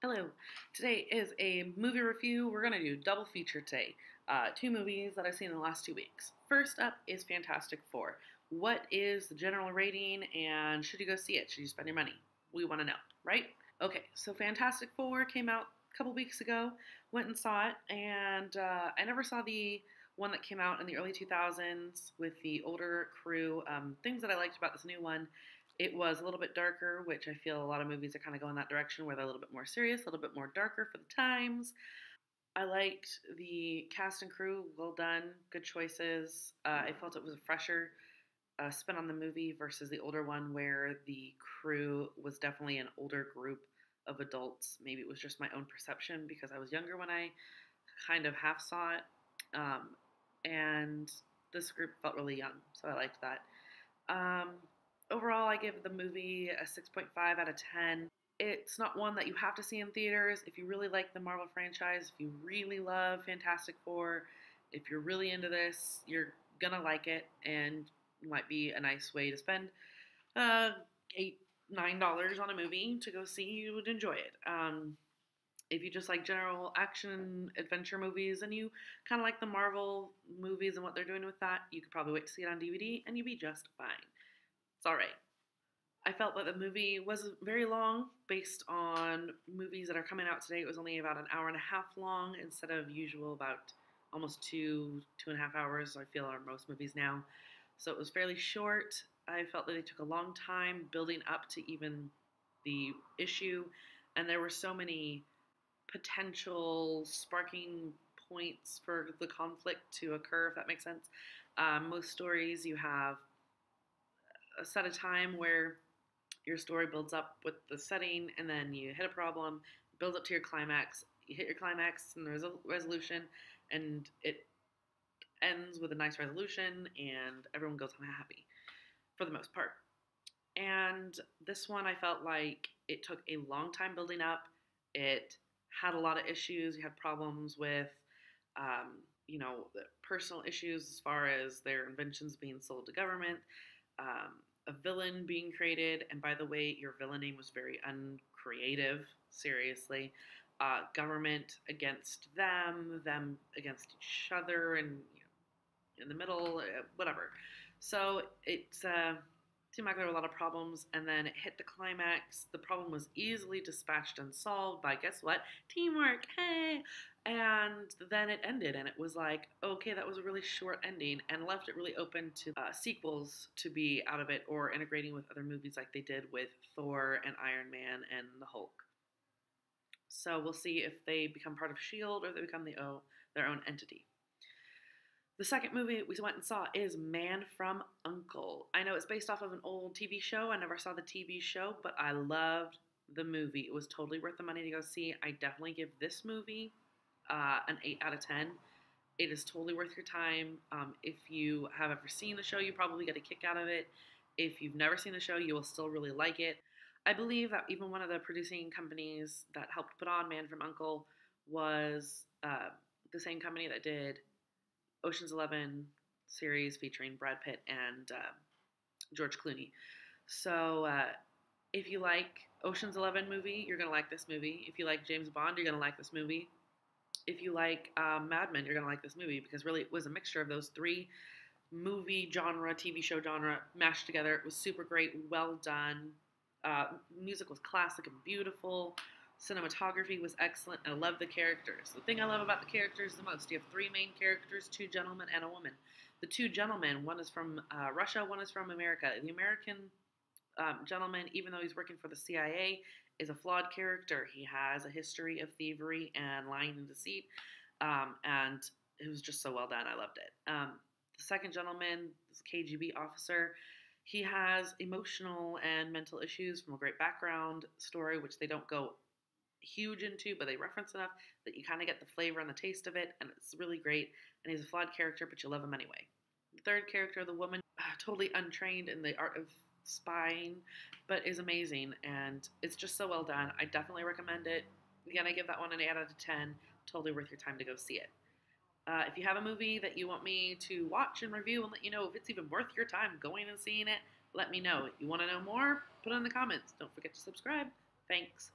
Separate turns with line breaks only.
Hello. Today is a movie review. We're going to do double feature today. Two movies that I've seen in the last 2 weeks. First up is Fantastic Four. What is the general rating and should you go see it? Should you spend your money? We want to know, right? Okay, so Fantastic Four came out a couple weeks ago. Went and saw it, and I never saw the one that came out in the early 2000s with the older crew. Things that I liked about this new one, it was a little bit darker, which I feel a lot of movies are kind of going that direction where they're a little bit more serious, a little bit more darker for the times. I liked the cast and crew, well done, good choices. I felt it was a fresher spin on the movie versus the older one where the crew was definitely an older group of adults. Maybe it was just my own perception because I was younger when I kind of half saw it. Um, and this group felt really young, so I liked that. Um, Overall, I give the movie a 6.5 out of 10. It's not one that you have to see in theaters. If you really like the Marvel franchise, if you really love Fantastic Four, if you're really into this, you're gonna like it, and it might be a nice way to spend uh, $8, $9 on a movie to go see. You would enjoy it. If you just like general action adventure movies and you kind of like the Marvel movies and what they're doing with that, you could probably wait to see it on DVD and you'd be just fine. It's all right. I felt that the movie was very long based on movies that are coming out today. It was only about an hour and a half long instead of usual about almost 2.5 hours, I feel, are most movies now. So it was fairly short. I felt that they took a long time building up to even the issue, and there were so many potential sparking points for the conflict to occur, if that makes sense. Most stories, you have a set of time where your story builds up with the setting, and then you hit a problem, build up to your climax. You hit your climax, and there's a resolution, and it ends with a nice resolution, and everyone goes home happy for the most part. And this one, I felt like it took a long time building up. It had a lot of issues. You had problems with, the personal issues as far as their inventions being sold to government, a villain being created. And by the way, your villain name was very uncreative, seriously. Government against them against each other, and in the middle, whatever. So it seemed like there were a lot of problems, and then it hit the climax. The problem was easily dispatched and solved by, guess what? Teamwork, hey! And then it ended, and it was like, okay, that was a really short ending, and left it really open to sequels to be out of it, or integrating with other movies like they did with Thor and Iron Man and the Hulk. So we'll see if they become part of S.H.I.E.L.D. or they become their own entity. The second movie we went and saw is Man from U.N.C.L.E. I know it's based off of an old TV show. I never saw the TV show, but I loved the movie. It was totally worth the money to go see. I definitely give this movie an 8 out of 10. It is totally worth your time. If you have ever seen the show, you probably get a kick out of it. If you've never seen the show, you will still really like it. I believe that even one of the producing companies that helped put on Man from U.N.C.L.E. was the same company that did Ocean's 11 series featuring Brad Pitt and George Clooney. So if you like Ocean's 11 movie, you're going to like this movie. If you like James Bond, you're going to like this movie. If you like Mad Men, you're going to like this movie because really it was a mixture of those three movie genre, TV show genre mashed together. It was super great, well done. Music was classic and beautiful. Cinematography was excellent, and I love the characters. The thing I love about the characters the most, you have three main characters, two gentlemen and a woman. The two gentlemen, one is from Russia, one is from America. The American gentleman, even though he's working for the CIA, is a flawed character. He has a history of thievery and lying and deceit, and it was just so well done. I loved it. The second gentleman, this KGB officer, he has emotional and mental issues from a great background story, which they don't go huge into, but they reference enough that you kind of get the flavor and the taste of it, and it's really great. And he's a flawed character, but you love him anyway. The third character, the woman, totally untrained in the art of spying, but is amazing, and it's just so well done. I definitely recommend it. Again, I give that one an 8 out of 10. Totally worth your time to go see it. If you have a movie that you want me to watch and review and let you know if it's even worth your time going and seeing it, let me know. If you want to know more, put it in the comments. Don't forget to subscribe. Thanks.